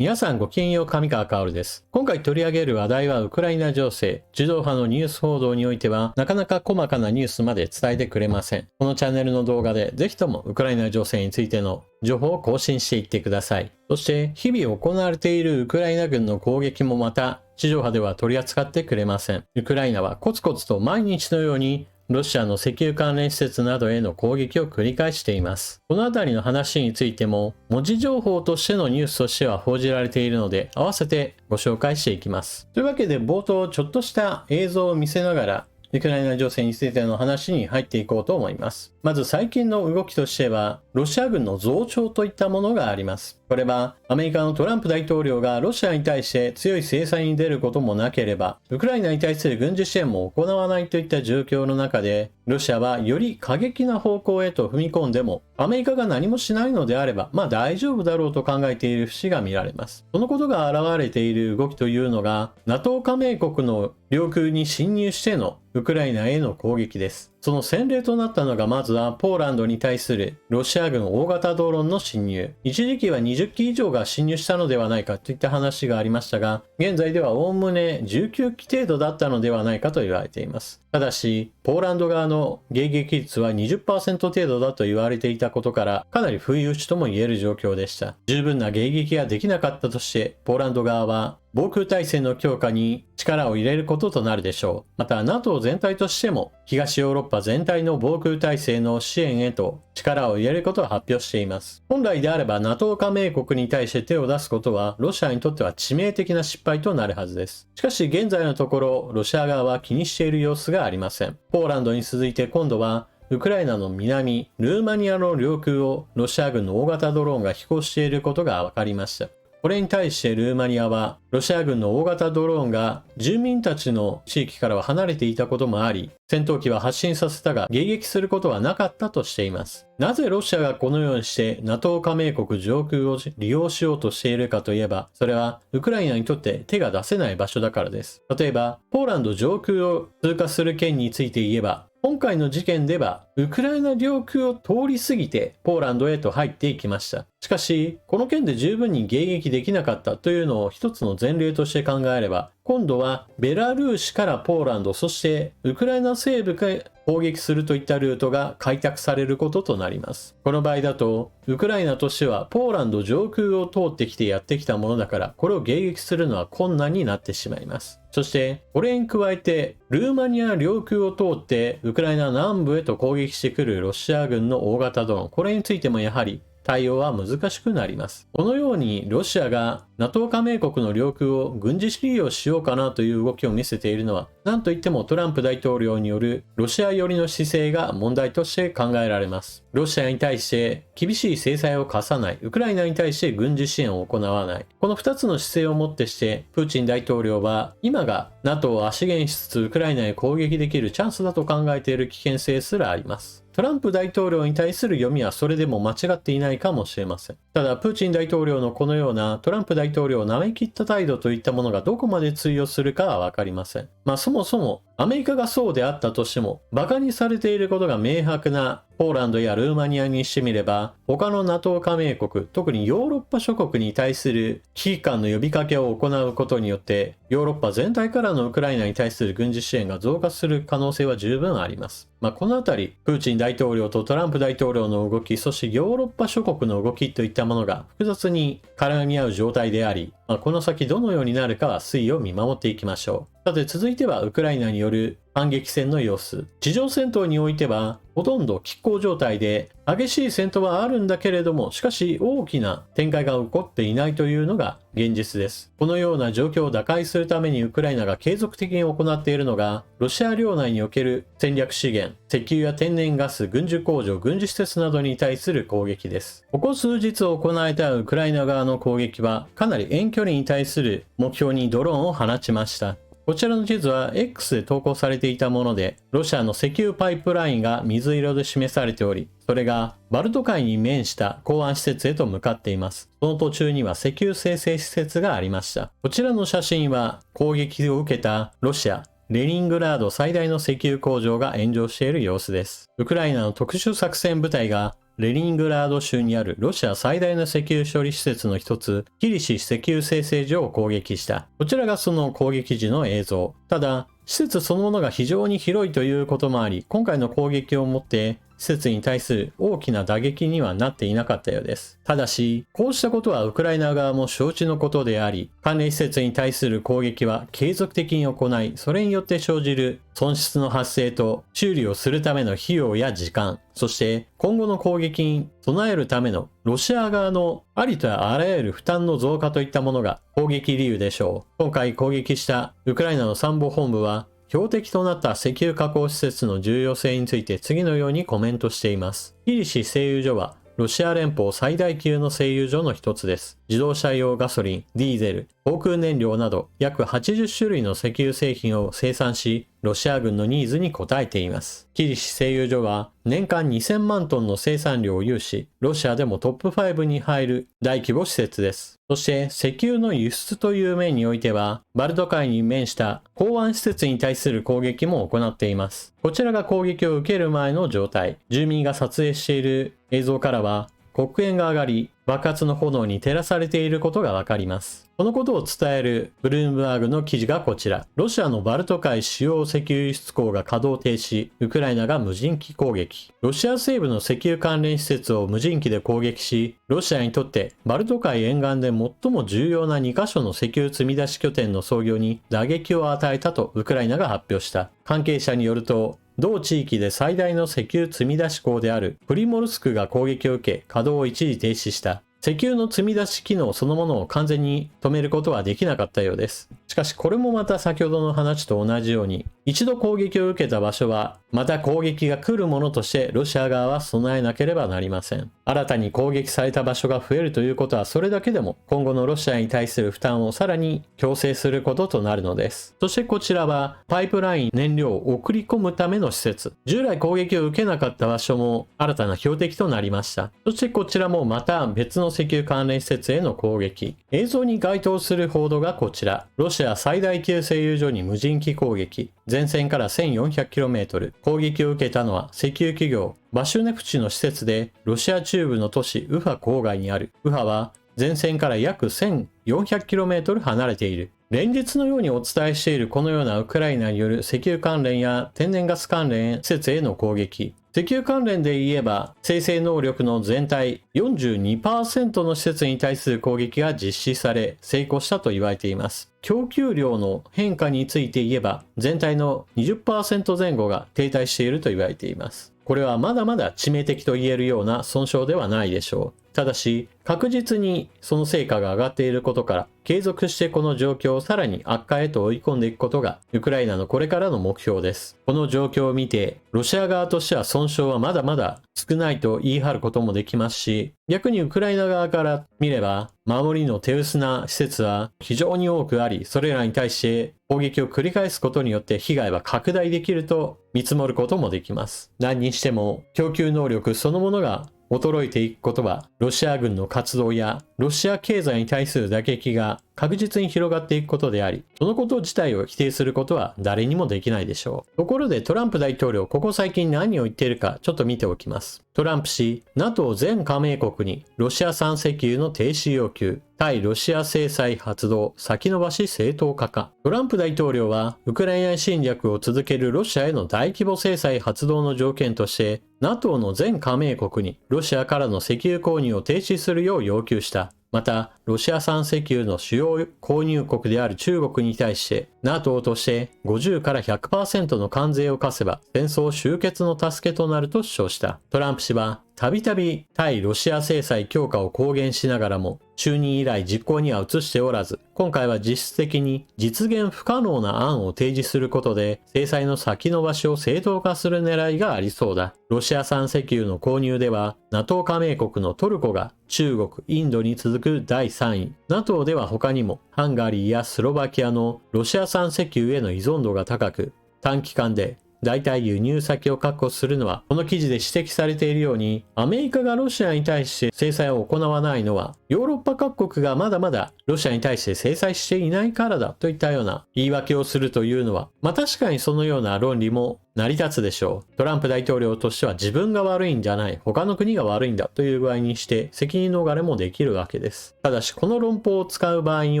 皆さんごきげんよう、上川薫です。今回取り上げる話題はウクライナ情勢。受動派のニュース報道においては、なかなか細かなニュースまで伝えてくれません。このチャンネルの動画でぜひともウクライナ情勢についての情報を更新していってください。そして、日々行われているウクライナ軍の攻撃もまた、地上波では取り扱ってくれません。ウクライナはコツコツと毎日のようにロシアの石油関連施設などへの攻撃を繰り返しています。このあたりの話についても、文字情報としてのニュースとしては報じられているので、合わせてご紹介していきます。というわけで冒頭ちょっとした映像を見せながら、ウクライナ情勢についての話に入っていこうと思います。まず最近の動きとしては、ロシア軍の増長といったものがあります。これはアメリカのトランプ大統領がロシアに対して強い制裁に出ることもなければ、ウクライナに対する軍事支援も行わないといった状況の中で、ロシアはより過激な方向へと踏み込んでも、アメリカが何もしないのであれば、大丈夫だろうと考えている節が見られます。そのことが現れている動きというのが、NATO 加盟国の領空に侵入してのウクライナへの攻撃です。その先例となったのがまずはポーランドに対するロシア軍大型ドローンの侵入。一時期は20機以上が侵入したのではないかといった話がありましたが、現在ではおおむね19機程度だったのではないかと言われています。ただし、ポーランド側の迎撃率は 20% 程度だと言われていたことから、かなり不意打ちとも言える状況でした。十分な迎撃ができなかったとして、ポーランド側は防空体制の強化に力を入れることとなるでしょう。また NATO 全体としても東ヨーロッパ全体の防空体制の支援へと力を入れることを発表しています。本来であれば NATO 加盟国に対して手を出すことはロシアにとっては致命的な失敗となるはずです。しかし現在のところロシア側は気にしている様子がありません。ポーランドに続いて今度はウクライナの南、ルーマニアの領空をロシア軍の大型ドローンが飛行していることが分かりました。これに対してルーマニアはロシア軍の大型ドローンが住民たちの地域からは離れていたこともあり、戦闘機は発進させたが迎撃することはなかったとしています。なぜロシアがこのようにして NATO 加盟国上空を利用しようとしているかといえば、それはウクライナにとって手が出せない場所だからです。例えば、ポーランド上空を通過する件について言えば、今回の事件ではウクライナ領空を通り過ぎてポーランドへと入っていきました。しかし、この件で十分に迎撃できなかったというのを一つの前例として考えれば、今度はベラルーシからポーランド、そしてウクライナ西部へ攻撃するといったルートが開拓されることとなります。この場合だと、ウクライナとしてはポーランド上空を通ってきてやってきたものだから、これを迎撃するのは困難になってしまいます。そして、これに加えて、ルーマニア領空を通ってウクライナ南部へと攻撃してくるロシア軍の大型ドローン、これについてもやはり対応は難しくなります。このようにロシアが NATO 加盟国の領空を軍事利用しようかなという動きを見せているのは、なんといってもトランプ大統領によるロシア寄りの姿勢が問題として考えられます。ロシアに対して厳しい制裁を科さない、ウクライナに対して軍事支援を行わない。この2つの姿勢をもってして、プーチン大統領は今が NATO を足減しつつウクライナへ攻撃できるチャンスだと考えている危険性すらあります。トランプ大統領に対する読みはそれでも間違っていないかもしれません。ただ、プーチン大統領のこのようなトランプ大統領を舐め切った態度といったものがどこまで通用するかはわかりません。そもそもアメリカがそうであったとしても、馬鹿にされていることが明白なポーランドやルーマニアにしてみれば、他の NATO 加盟国、特にヨーロッパ諸国に対する危機感の呼びかけを行うことによって、ヨーロッパ全体からのウクライナに対する軍事支援が増加する可能性は十分あります。このあたり、プーチン大統領とトランプ大統領の動き、そしてヨーロッパ諸国の動きといったものが複雑に絡み合う状態であり、この先どのようになるかは推移を見守っていきましょう。さて続いてはウクライナによる反撃戦の様子。地上戦闘においてはほとんど拮抗状態で激しい戦闘はあるんだけれども、しかし大きな展開が起こっていないというのが現実です。このような状況を打開するためにウクライナが継続的に行っているのが、ロシア領内における戦略資源、石油や天然ガス、軍需工場、軍事施設などに対する攻撃です。ここ数日行われたウクライナ側の攻撃は、かなり遠距離に対する目標にドローンを放ちました。こちらの地図は X で投稿されていたもので、ロシアの石油パイプラインが水色で示されており、それがバルト海に面した港湾施設へと向かっています。その途中には石油精製施設がありました。こちらの写真は攻撃を受けたロシア、レニングラード最大の石油工場が炎上している様子です。ウクライナの特殊作戦部隊がレニングラード州にあるロシア最大の石油処理施設の一つ、キリシ石油精製所を攻撃した。こちらがその攻撃時の映像。ただ、施設そのものが非常に広いということもあり、今回の攻撃をもって施設に対する大きな打撃にはなっていなかったようです。ただし、こうしたことはウクライナ側も承知のことであり、関連施設に対する攻撃は継続的に行い、それによって生じる損失の発生と修理をするための費用や時間、そして今後の攻撃に備えるためのロシア側のありとあらゆる負担の増加といったものが攻撃理由でしょう。今回攻撃したウクライナの参謀本部は、標的となった石油加工施設の重要性について次のようにコメントしています。キリシ製油所はロシア連邦最大級の製油所の一つです。自動車用ガソリン、ディーゼル、航空燃料など約80種類の石油製品を生産し、ロシア軍のニーズに応えています。キリシ製油所は年間2000万トンの生産量を有し、ロシアでもトップ5に入る大規模施設です。そして石油の輸出という面においては、バルト海に面した港湾施設に対する攻撃も行っています。こちらが攻撃を受ける前の状態。住民が撮影している映像からは、黒煙が上がり、爆発の炎に照らされていることがわかります。このことを伝えるブルームバーグの記事がこちら。ロシアのバルト海主要石油輸出港が稼働停止、ウクライナが無人機攻撃。ロシア西部の石油関連施設を無人機で攻撃し、ロシアにとってバルト海沿岸で最も重要な2カ所の石油積み出し拠点の操業に打撃を与えたとウクライナが発表した。関係者によると、同地域で最大の石油積み出し港であるプリモルスクが攻撃を受け、稼働を一時停止した。石油の積み出し機能そのものを完全に止めることはできなかったようです。しかしこれもまた先ほどの話と同じように、一度攻撃を受けた場所は、また攻撃が来るものとしてロシア側は備えなければなりません。新たに攻撃された場所が増えるということは、それだけでも今後のロシアに対する負担をさらに強制することとなるのです。そしてこちらは、パイプライン燃料を送り込むための施設。従来攻撃を受けなかった場所も新たな標的となりました。そしてこちらもまた別の石油関連施設への攻撃。映像に該当する報道がこちら。ロシア最大級製油所に無人機攻撃。前線から 1400km。攻撃を受けたのは石油企業バシュネフチの施設で、ロシア中部の都市ウファ郊外にある。ウファは前線から約 1400km 離れている。連日のようにお伝えしているこのようなウクライナによる石油関連や天然ガス関連施設への攻撃。石油関連で言えば、生成能力の全体 42% の施設に対する攻撃が実施され、成功したと言われています。供給量の変化について言えば、全体の 20% 前後が停滞していると言われています。これはまだまだ致命的と言えるような損傷ではないでしょう。ただし、確実にその成果が上がっていることから、継続してこの状況をさらに悪化へと追い込んでいくことが、ウクライナのこれからの目標です。この状況を見て、ロシア側としては損傷はまだまだ少ないと言い張ることもできますし、逆にウクライナ側から見れば、守りの手薄な施設は非常に多くあり、それらに対して攻撃を繰り返すことによって被害は拡大できると見積もることもできます。何にしても、供給能力そのものが衰えていくことは、ロシア軍の活動やロシア経済に対する打撃が確実に広がっていくことであり、そのこと自体を否定することは誰にもできないでしょう。ところでトランプ大統領、ここ最近何を言っているかちょっと見ておきます。トランプ氏、NATO 全加盟国にロシア産石油の停止要求、対ロシア制裁発動、先延ばし正当化か。トランプ大統領は、ウクライナ侵略を続けるロシアへの大規模制裁発動の条件として、NATO の全加盟国にロシアからの石油購入を停止するよう要求した。また、ロシア産石油の主要購入国である中国に対して、NATO として50から 100% の関税を課せば戦争終結の助けとなると主張した。トランプ氏は、たびたび対ロシア制裁強化を公言しながらも、就任以来実行には移しておらず、今回は実質的に実現不可能な案を提示することで、制裁の先延ばしを正当化する狙いがありそうだ。ロシア産石油の購入では、NATO 加盟国のトルコが中国、インドに続く第3位。NATO では他にも、ハンガリーやスロバキアのロシア産石油への依存度が高く、短期間で代替輸入先を確保するのは、この記事で指摘されているように、アメリカがロシアに対して制裁を行わないのは、ヨーロッパ各国がまだまだロシアに対して制裁していないからだといったような言い訳をするというのは、確かにそのような論理も成り立つでしょう。トランプ大統領としては自分が悪いんじゃない、他の国が悪いんだという具合にして責任逃れもできるわけです。ただしこの論法を使う場合に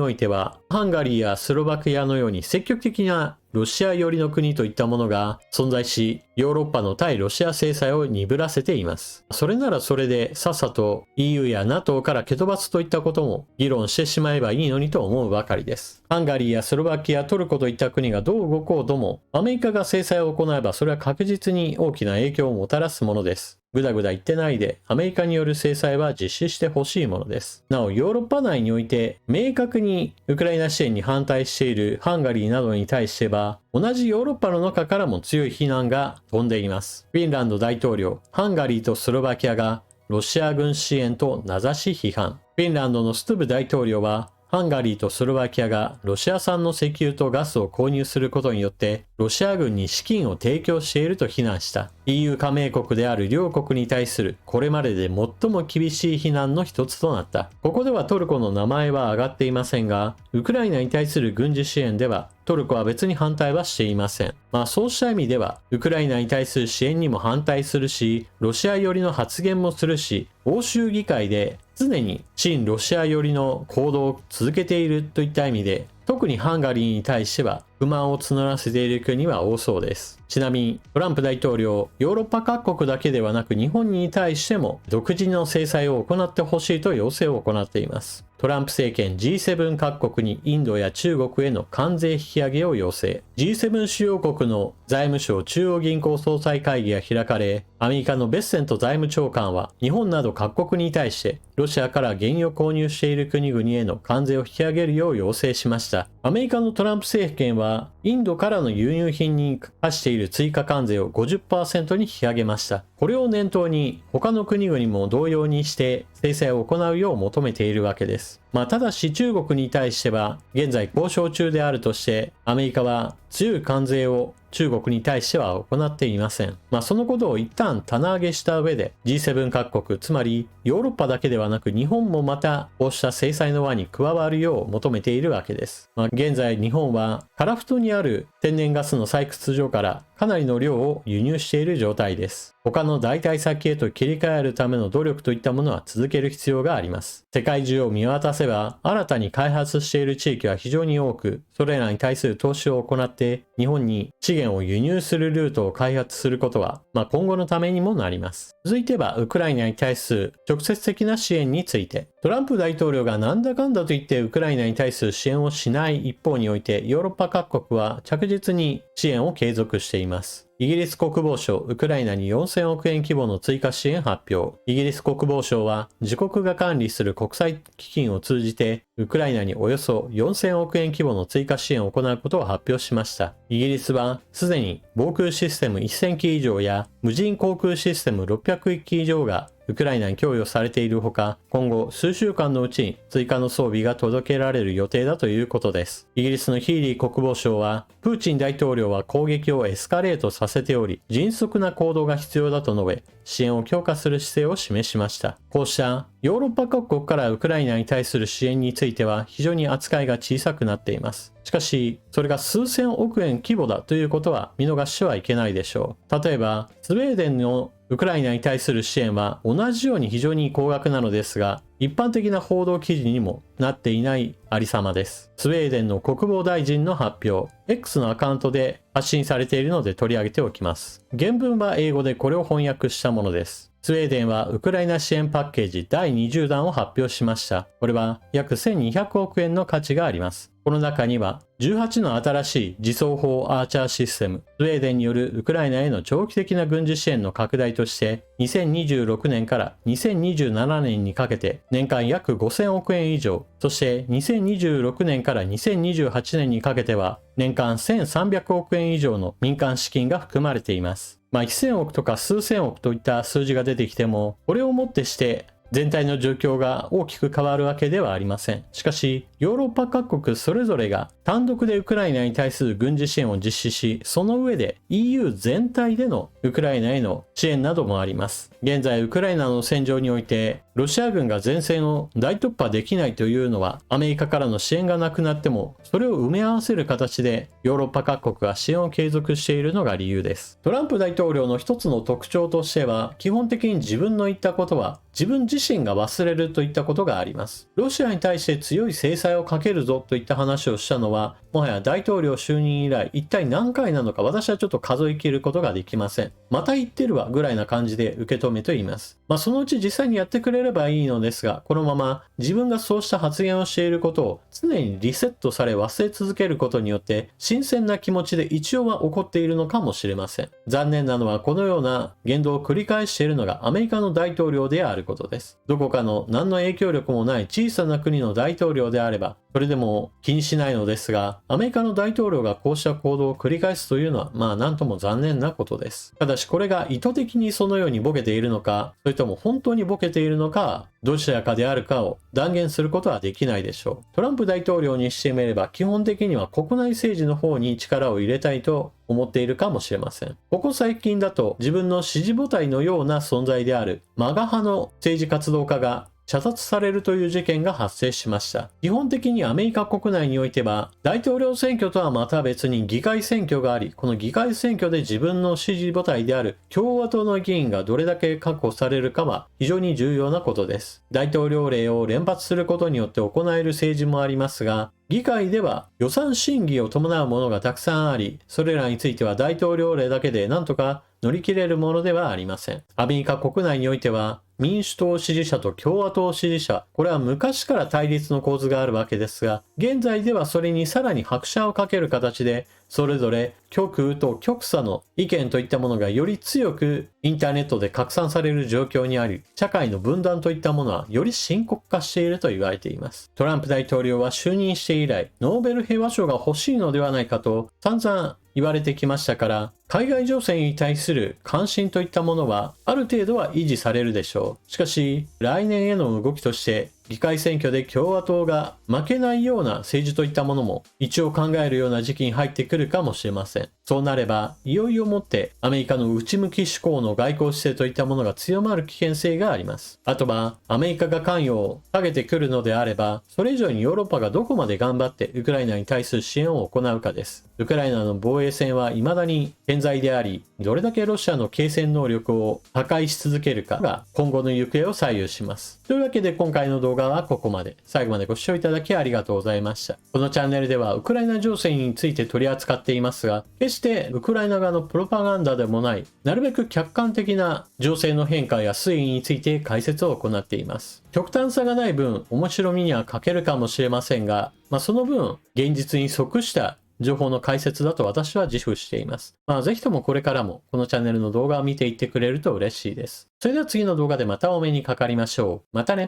おいては、ハンガリーやスロバキアのように積極的なロシア寄りの国といったものが存在し、ヨーロッパの対ロシア制裁を鈍らせています。それならそれでさっさと EU や NATO から蹴飛ばすといったことも議論してしまえばいいのにと思うばかりです。ハンガリーやスロバキア、トルコといった国がどう動こうとも、アメリカが制裁を行えばそれは確実に大きな影響をもたらすものです。ぐだぐだ言ってないで、アメリカによる制裁は実施してほしいものです。なお、ヨーロッパ内において、明確にウクライナ支援に反対しているハンガリーなどに対しては、同じヨーロッパの中からも強い非難が飛んでいます。フィンランド大統領、ハンガリーとスロバキアがロシア軍支援と名指し批判。フィンランドのストゥブ大統領は、ハンガリーとスロバキアがロシア産の石油とガスを購入することによってロシア軍に資金を提供していると非難した。 EU 加盟国である両国に対するこれまでで最も厳しい非難の一つとなった。ここではトルコの名前は挙がっていませんが、ウクライナに対する軍事支援ではトルコは別に反対はしていません。そうした意味ではウクライナに対する支援にも反対するし、ロシア寄りの発言もするし、欧州議会で常に親ロシア寄りの行動を続けているといった意味で、特にハンガリーに対しては不満を募らせている国は多そうです。ちなみにトランプ大統領、ヨーロッパ各国だけではなく日本に対しても独自の制裁を行ってほしいと要請を行っています。トランプ政権 G7 各国にインドや中国への関税引き上げを要請。G7 主要国の財務省中央銀行総裁会議が開かれ、アメリカのベッセント財務長官は日本など各国に対してロシアから原油を購入している国々への関税を引き上げるよう要請しました。アメリカのトランプ政権はインドからの輸入品に課している追加関税を 50% に引き上げました。これを念頭に他の国々も同様にして制裁を行うよう求めているわけです。ただし中国に対しては現在交渉中であるとしてアメリカは強い関税を中国に対しては行っていません。そのことを一旦棚上げした上で G7 各国、つまりヨーロッパだけではなく日本もまたこうした制裁の輪に加わるよう求めているわけです。現在日本は樺太にある天然ガスの採掘場からかなりの量を輸入している状態です。他の代替先へと切り替えるための努力といったものは続ける必要があります。世界中を見渡せば新たに開発している地域は非常に多く、それらに対する投資を行って日本に資源を輸入するルートを開発することは、今後のためにもなります。続いてはウクライナに対する直接的な支援について。トランプ大統領がなんだかんだと言ってウクライナに対する支援をしない一方において、ヨーロッパ各国は着実に支援を継続しています。イギリス国防省、ウクライナに4000億円規模の追加支援発表。イギリス国防省は自国が管理する国際基金を通じてウクライナにおよそ4000億円規模の追加支援を行うことを発表しました。イギリスはすでに防空システム1000機以上や無人航空システム600機以上がウクライナに供与されているほか、今後数週間のうちに追加の装備が届けられる予定だということです。イギリスのヒーリー国防相は、プーチン大統領は攻撃をエスカレートさせており、迅速な行動が必要だと述べ、支援を強化する姿勢を示しました。こうしたヨーロッパ各国からウクライナに対する支援については非常に扱いが小さくなっています。しかし、それが数千億円規模だということは見逃してはいけないでしょう。例えば、スウェーデンのウクライナに対する支援は同じように非常に高額なのですが、一般的な報道記事にもなっていないありさまです。スウェーデンの国防大臣の発表、X のアカウントで発信されているので取り上げておきます。原文は英語でこれを翻訳したものです。スウェーデンはウクライナ支援パッケージ第20弾を発表しました。これは約1200億円の価値があります。この中には18の新しい自走砲アーチャーシステム、スウェーデンによるウクライナへの長期的な軍事支援の拡大として2026年から2027年にかけて年間約5000億円以上、そして2026年から2028年にかけては年間1300億円以上の民間資金が含まれています。1000億とか数千億といった数字が出てきても、これをもってして全体の状況が大きく変わるわけではありません。しかし、ヨーロッパ各国それぞれが単独でウクライナに対する軍事支援を実施し、その上で EU 全体でのウクライナへの支援などもあります。現在、ウクライナの戦場において、ロシア軍が前線を大突破できないというのは、アメリカからの支援がなくなっても、それを埋め合わせる形で、ヨーロッパ各国が支援を継続しているのが理由です。トランプ大統領の一つの特徴としては、基本的に自分の言ったことは、自分自身が忘れるといったことがあります。ロシアに対して強い制裁をかけるぞといった話をしたのは、もはや大統領就任以来、一体何回なのか私はちょっと数え切ることができません。また言ってるわぐらいな感じで受け止めと言います。そのうち実際にやってくれればいいのですが、このまま自分がそうした発言をしていることを常にリセットされ忘れ続けることによって、新鮮な気持ちで一応は怒っているのかもしれません。残念なのはこのような言動を繰り返しているのがアメリカの大統領であることです。どこかの何の影響力もない小さな国の大統領であれば、それでも気にしないのですが、アメリカの大統領がこうした行動を繰り返すというのは、なんとも残念なことです。ただしこれが意図的にそのようにボケているのか、それとも本当にボケているのか、どちらかであるかを断言することはできないでしょう。トランプ大統領にしてみれば、基本的には国内政治の方に力を入れたいと思っているかもしれません。ここ最近だと自分の支持母体のような存在であるMAGA派の政治活動家が射殺されるという事件が発生しました。基本的にアメリカ国内においては、大統領選挙とはまた別に議会選挙があり、この議会選挙で自分の支持母体である共和党の議員がどれだけ確保されるかは非常に重要なことです。大統領令を連発することによって行える政治もありますが、議会では予算審議を伴うものがたくさんあり、それらについては大統領令だけで何とか乗り切れるものではありません。アメリカ国内においては、民主党支持者と共和党支持者、これは昔から対立の構図があるわけですが、現在ではそれにさらに拍車をかける形で、それぞれ極右と極左の意見といったものがより強くインターネットで拡散される状況にあり、社会の分断といったものはより深刻化していると言われています。トランプ大統領は就任して以来、ノーベル平和賞が欲しいのではないかと散々言われてきましたから、海外情勢に対する関心といったものはある程度は維持されるでしょう。しかし、来年への動きとして議会選挙で共和党が負けないような政治といったものも一応考えるような時期に入ってくるかもしれません。そうなれば、いよいよもってアメリカの内向き志向の外交姿勢といったものが強まる危険性があります。あとは、アメリカが関与を下げてくるのであれば、それ以上にヨーロッパがどこまで頑張ってウクライナに対する支援を行うかです。ウクライナの防衛線は未だに健在であり、どれだけロシアの継戦能力を破壊し続けるかが今後の行方を左右します。というわけで今回の動画はここまで。最後までご視聴いただきありがとうございました。このチャンネルではウクライナ情勢について取り扱っていますが、決してウクライナ側のプロパガンダでもない、なるべく客観的な情勢の変化や推移について解説を行っています。極端さがない分、面白みには欠けるかもしれませんが、その分、現実に即した情報の解説だと私は自負しています。ぜひともこれからもこのチャンネルの動画を見ていってくれると嬉しいです。それでは次の動画でまたお目にかかりましょう。またね。